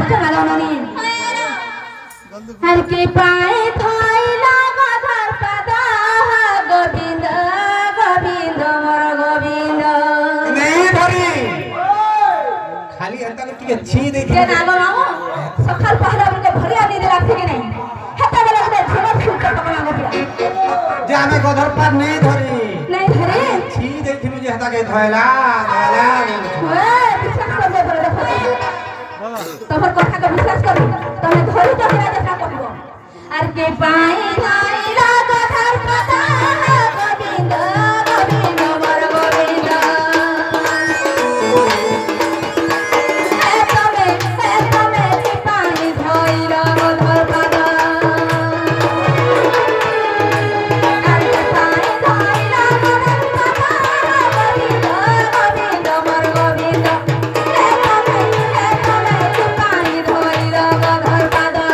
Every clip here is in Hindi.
जननी हर के पाए थैला गधर पदा गोविंद गोविंद मोर गोविंद नहीं धरी खाली हता के छी दे के ना मामू सखल पहला उनके भरिया नहीं दिला के नहीं हता वाला के झोला छूट के मांगो पिया जे हमें गधर पर नहीं धरी नहीं धरे छी देखिनु जे हता के धैला धैला विश्वास कर दे बड़े तोहर कथा के विश्वास कर तने धरी तो बिना देखा कहबो आर के पाई धाई राग धर पदा गोविंद गोविंद मोर गोविंद ए तमे की पानी धोई राग धर पदा आर के पाई धाई राग धर पदा गोविंद गोविंद मोर गोविंद ए तमे की पानी धोई राग धर पदा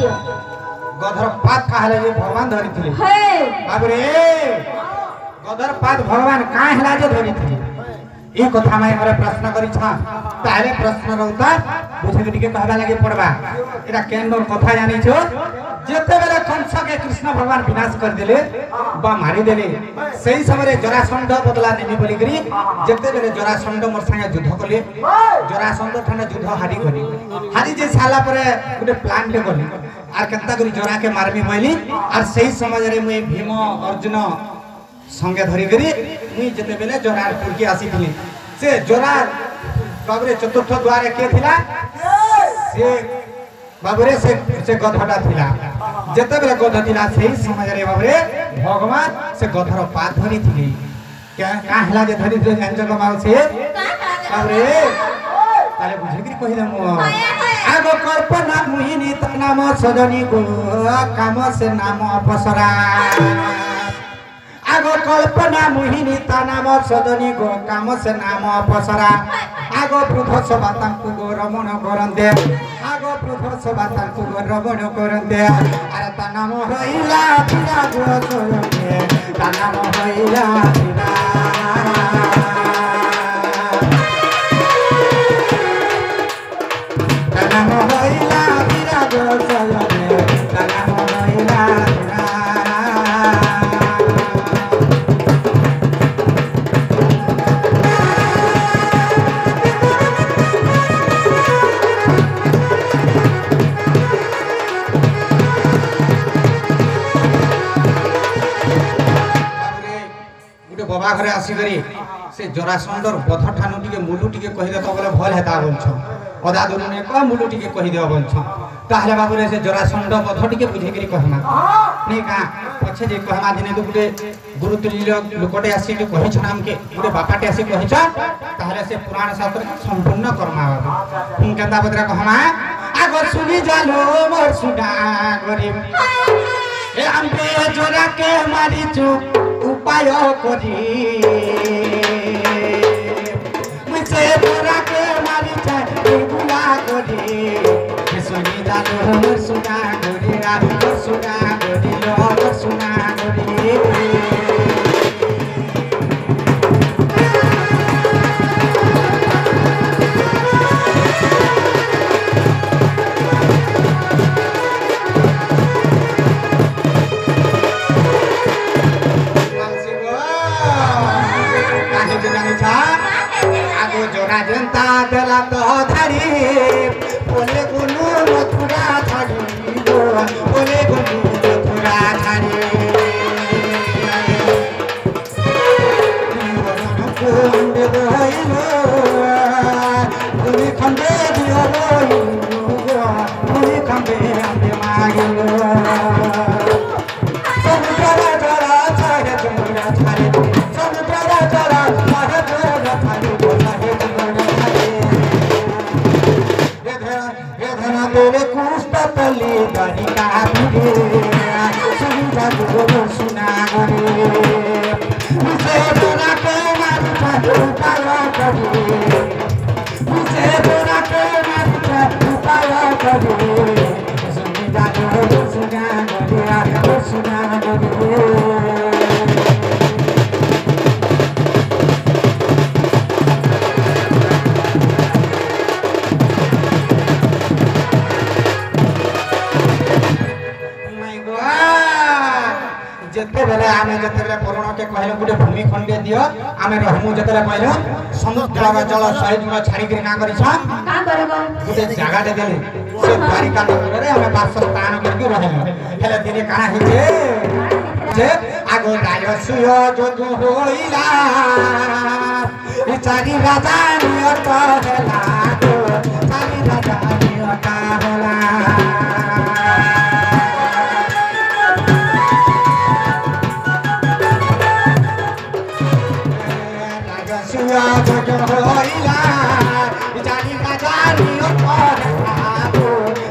गधर पात कहले जे भगवान धरि थिले बाबू रे गधर पात भगवान काहे हला जे धरि थिले ई कथा में हमरे प्रश्न करी छ तारे प्रश्न रहता बुझे के टिके कहबा लागे पड़बा एरा केंद्र कथा जानि छो जेते बेले कंस के कृष्ण भगवान विनाश कर देले बा मारी देले सही समय जरासंध बदला नेनी बोली करी जेते बेले जरासंध मोर संगे युद्ध कले जरासंध थाने युद्ध हारी जे साला परे गुटे प्लान के करली आर केनता करी जरा के मारमी मैली आर सही समय रे मुई भीम अर्जुन संगे धरी करी मुई जेते बेले जरार पुरकी आसी थिली से जरार बाबरे चतुर्थ द्वार के थिला से बाबरे से गधटा थिला जेते बेले गध थिला सही समय रे बाबरे भगवान से गधर पात धरी थिली क्या काहला जे धरी थिले जान माउ से बाबरे ताले बुझे कि कहि दमु आगो कल्पना मुहिनी त नाम सजनी गो काम से नाम अपसरा आगो कल्पना मुहिनी त नाम सजनी गो काम से नाम अपसरा आगो पृथ सबातां को गो रमण करंदे आगो पृथ सबातां को गो रमण करंदे अरे त नाम होइला पिरा गो सोये त नाम होइला पिरा घरे आसी करी से जरासंधर बध ठानु टिके मुलु टिके कहि दे तो बोले भल हेता बोलछ अदा दुनु ने को मुलु टिके कहि दे बोलछ ताहले बाबू रे से जरासंध बध टिके बुझे करी कहमा नहीं का पछे जे कहमा दिने तो गुटे गुरु तुल्य लोकटे आसी के कहि छ नाम के गुटे बापाटे आसी कहि छ ताहले से पुराण शास्त्र संपूर्ण कर्मा बाबू केंदा बदरा कहमा आगो सुनी जालो मोर सुना गरीब ए आम्बे जोरा के मारी चु उपाय करी मुझे जोरा के मारी छ बुला करी सुनी जालो मोर सुना गरी रा मोर सुना गरी लो मोर सुना गरी जोरा जनता देला तो धारी बोले गुनु मथुरा धारी बोले गुनु मथुरा धारी कुंड दोइलो कुनी खंडे दियो कुनी खंडे अंदे मागिलो समुद्र जरा छाड़े जोरा छाड़े समुद्र जरा छाड़े जोरा छाड़े तेरे कुष्ठतली दरिका भिड़े सुनिता गुरु सुना गरे मुझे तोरा के मारता उपाय करे मुझे तोरा के मारता उपाय करे सुनिता गुरु सुना गरे सुना गरे जते बेले आमे जते बेले परण के कहले गुटे भूमि खंडे दियो आमे रहमु जते बेले कहले समुद्र का जल सहित में छाड़ी के ना करी छ का करबो गुटे जगह दे देले से द्वारिका नगर रे हमें वासस्थान करके रहले हेले दिने काना हे जे आगो राजसुय जो होइला ई चारि राजा नियत होला चारि राजा नियत होला जो होइला जानी राजानी ओला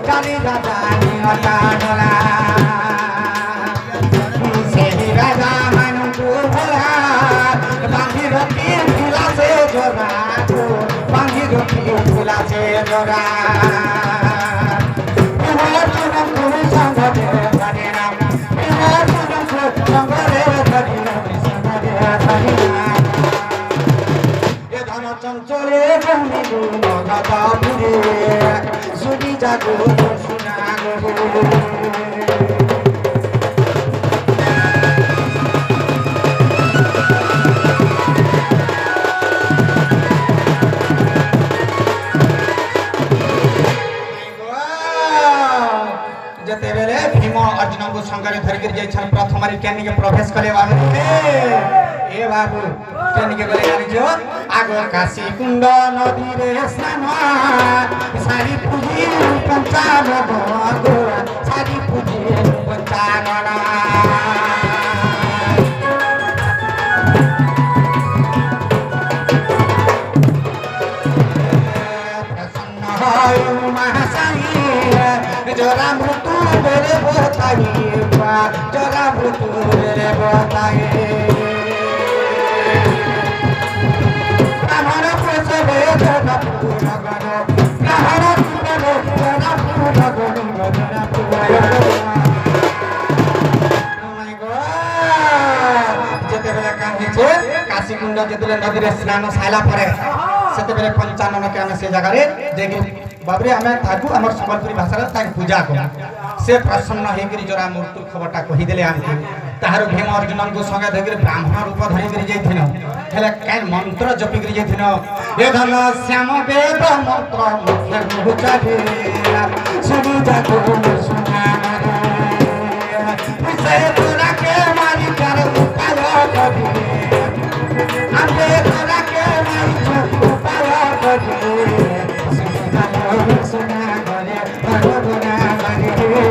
जानी राजानी ओला सेही राजा मानु को भोला बांधी रोटी फुला से जोरा बांधी रोटी फुला से जोरा बिहार तुम गुरु संग दे हरे राम बिहार तुम संग दे हरे राम संग दे हरे राम चंचले बहनी मगदा पुरे सुनी जागो सुना गो जते बेले भीम अर्जुन को संगरे धरि कर जाय छन प्रथमरी केनी के प्रवेश करे बाबू ए बाबू केनी के गले आनी जो आगो काशी कुंड नदी रे स्नान सारी पूजी पंचानन गो सारी पूजी पंचानन प्रसन्न होय महासाई जरा मृत्यु मेरे बताई जरा मृत्यु मेरे बताई काशी कुंड जेतले नदी रे स्नान साइला परे सेते बेले पंचानन के हमें से जगह रे जेकी बाबरे हमें ताकू हमर संबलपुरी भाषा रे ताक पूजा को से प्रसन्न हे करी जरा मृत्यु खबरटा कहि देले हमके ताहारो भीम अर्जुन को संगे धरि ब्राह्मण रूप धरि करी जैथिन हेले काई मंत्र जपि करी जैथिन ए धन श्याम वेद मंत्र मुख उच्चारे सुनि जाको सुना रे से तोरा के मारी कर उपाय करी आगे तोरा के नहीं पाया करे सुना करे भगवाना करे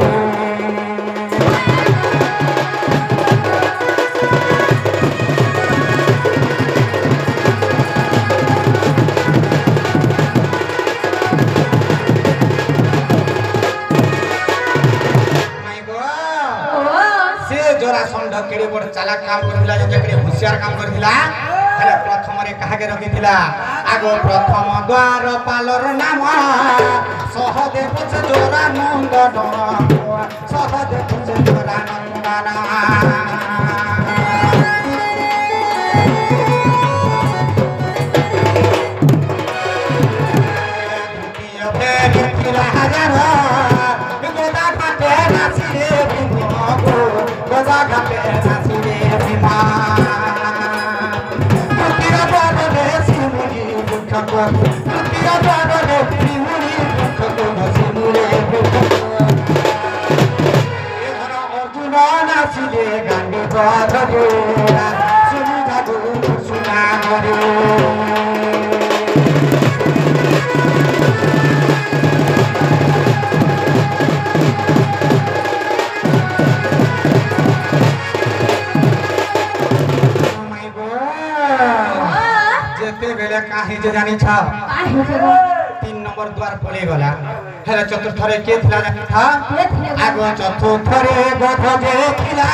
केड़े बड़ चालाक काम करथिला जे केड़े होशियार काम करथिला हेले प्रथम रे कहा के रखिथिला आगो प्रथम द्वार पालर नाम सहदेव से जोरा नंद सहदेव से जोरा नंदना द्वितीय फेर थिला हजार गोदा काटे नासिए गोदा काटे नासिए भीमा तृतीय द्वार रे सिमुरी दुख को तृतीय द्वार रे सिमुरी दुख को सिमुरे दुख एधर अर्जुन नासिले गांडी द्वार रे सुनि जागो सुना रे काहे जे जानी छ काहे जे 3 नंबर द्वार पड़े गला हेले चतुर्थ रे के थिला जानी था आगो चतुर्थ रे गध जे थिला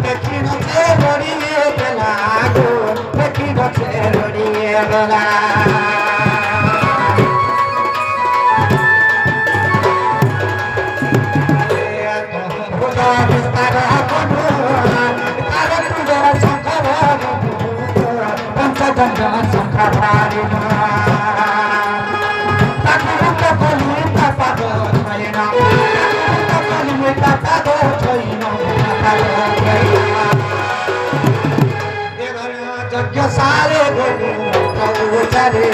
देखि न जे रोड़िए गेला गो देखि न जे रोड़िए गेला संखारी यज्ञ सारे चले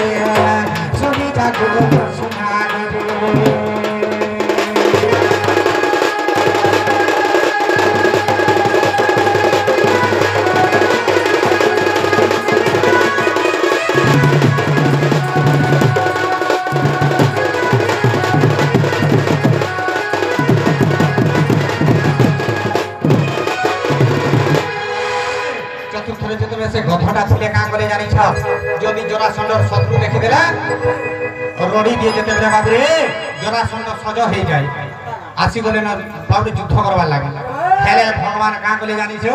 सुनी जागो सुना गधटा थिले का करे जानि छ जदि जरासंधर शत्रु देखि देला रोड़ी दिए जते बेला बाबरे जरासंध सज हे जाय आसी गले न बाबरे युद्ध करबा लागे हेले भगवान का करे जानि छ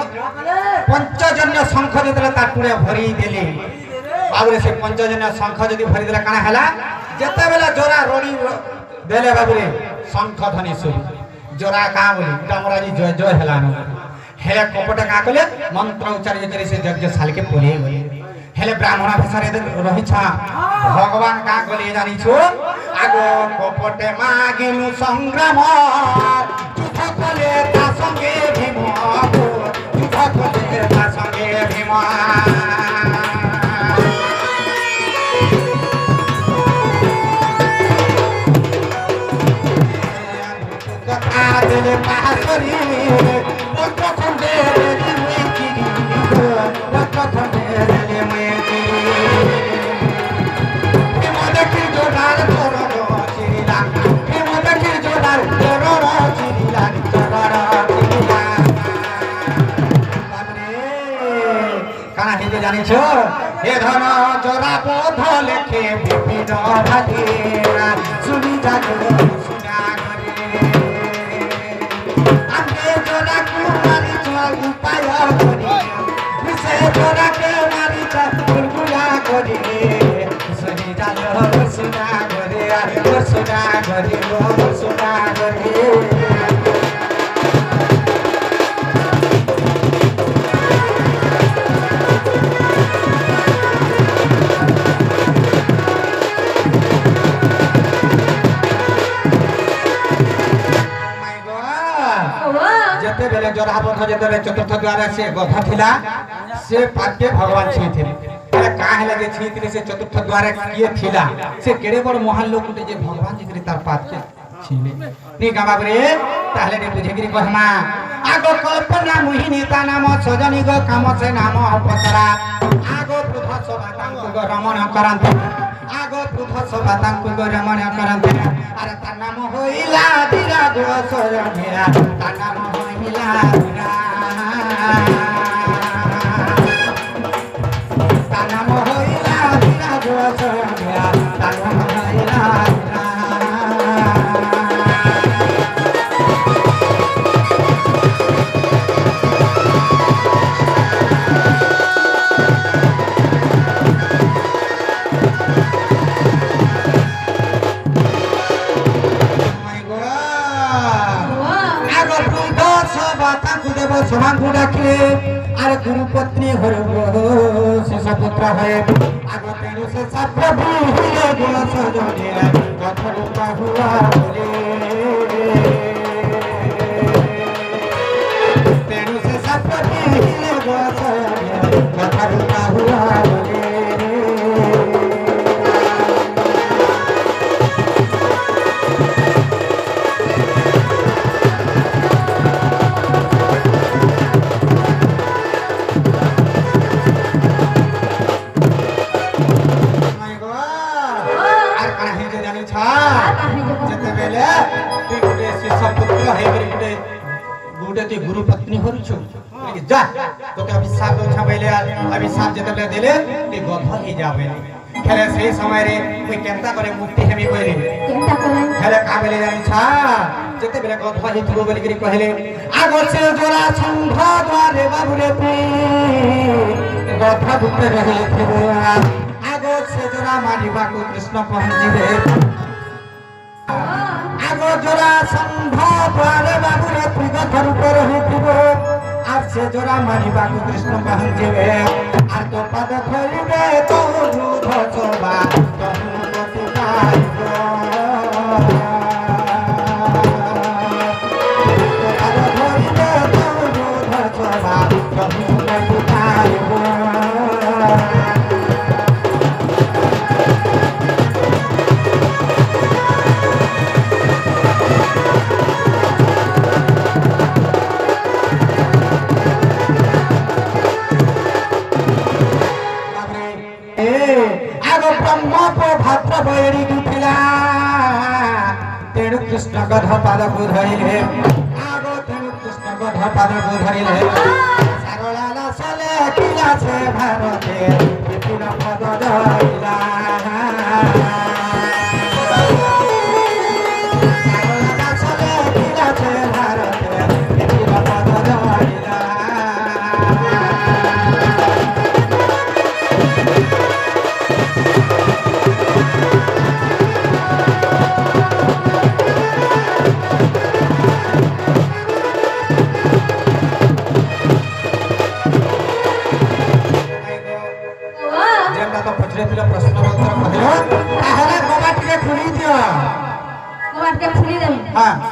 पंचजन्य शंख देतले ताटुरे भरी देले बाबरे से पंचजन्य शंख जदि भरी देला काना हला जते बेला जोरा रोड़ी देले बाबरे शंख ध्वनि सुनी जोरा का बोली डमराजी जय जय हला न हेले कपट का कले मंत्र उच्चारण करे से यज्ञ साल के बोले हेले ब्राह्मण भाषा रे रही छ भगवान का कले जानि छु आगो कपटे मागिनु संग्राम युद्ध कले ता संगे भीम युद्ध कले ता संगे भीम कथा दिले पासरी जानि छो हे धन जोरा पथ लेखे विपिन भातीरा सुनि जागो सुना करे आगे जोरा कुमारी चल उपाय करे विसे जोरा के मारी चल गुला करे सुनि जागो सुना करे सुना करे सुना करे जोराबंध जतरे चतुर्थ द्वार से गधा थिला से पाके भगवान छी थिले अरे का हेला जे छी थिले से चतुर्थ द्वार किए थिला से केड़े बड़ महान लोक जे भगवान जी तार पाके छीले नी गाबा रे ताहले रे बुझे गिरी कहमा आगो कल्पना मोहिनी ता नाम सजनी गो काम से नाम अपसरा आगो पृथ सभा तांकु गो रमण करंते आगो पृथ सभा तांकु गो रमण करंते अरे ता नाम होइला दिरा गो सरमेरा ता नाम होइला दिरा ता नाम होइला दिरा गो सरमेरा ता नाम होइला डाके अरे गुरु पत्नी घर शिष पुत्र है आगो तेणु से सब प्रभु हुए गुण सजने कथा रूपा हुआ बोले तेणु से सब प्रभु हुए गुण सजने कथा रूपा हुआ बोले गुरु पत्नी हो जा तो अभिशाप छबैले अभिशाप जतले देले ते गध ही जाबे खेले से समय रे कोई केंता करे मुक्ति हेमी कोइले केंता करे खेले का बेले जानि छा जते बेले गध ही थुबो बोली करी कहले आगो से जोरा संघ द्वारे बाबुरे पे गध भूत रहे थिबो आगो से जोरा मानिबा को कृष्ण पहुंचीबे आगो जोरा संघ द्वारे बाबुरे गधर ऊपर होतिबो आर से जोरा मानिबा को कृष्ण पहुंचीबे आर तो पद धरिबे तो दूध सोबा तो मुक्ति पाइबो पद धरिबे तो दूध सोबा तो मुक्ति पाइबो तेणु कृष्ण गध पाद को धरिले आगो तेणु कृष्ण गध पाद को धरिले सरला नसले किला से भारते विपुल पद धरिला सरला नसले किला से भारते विपुल पद धरिला प्रश्न उत्तर कहलो ताहले बाबा के खुली दियो बाबा के खुली देबी हां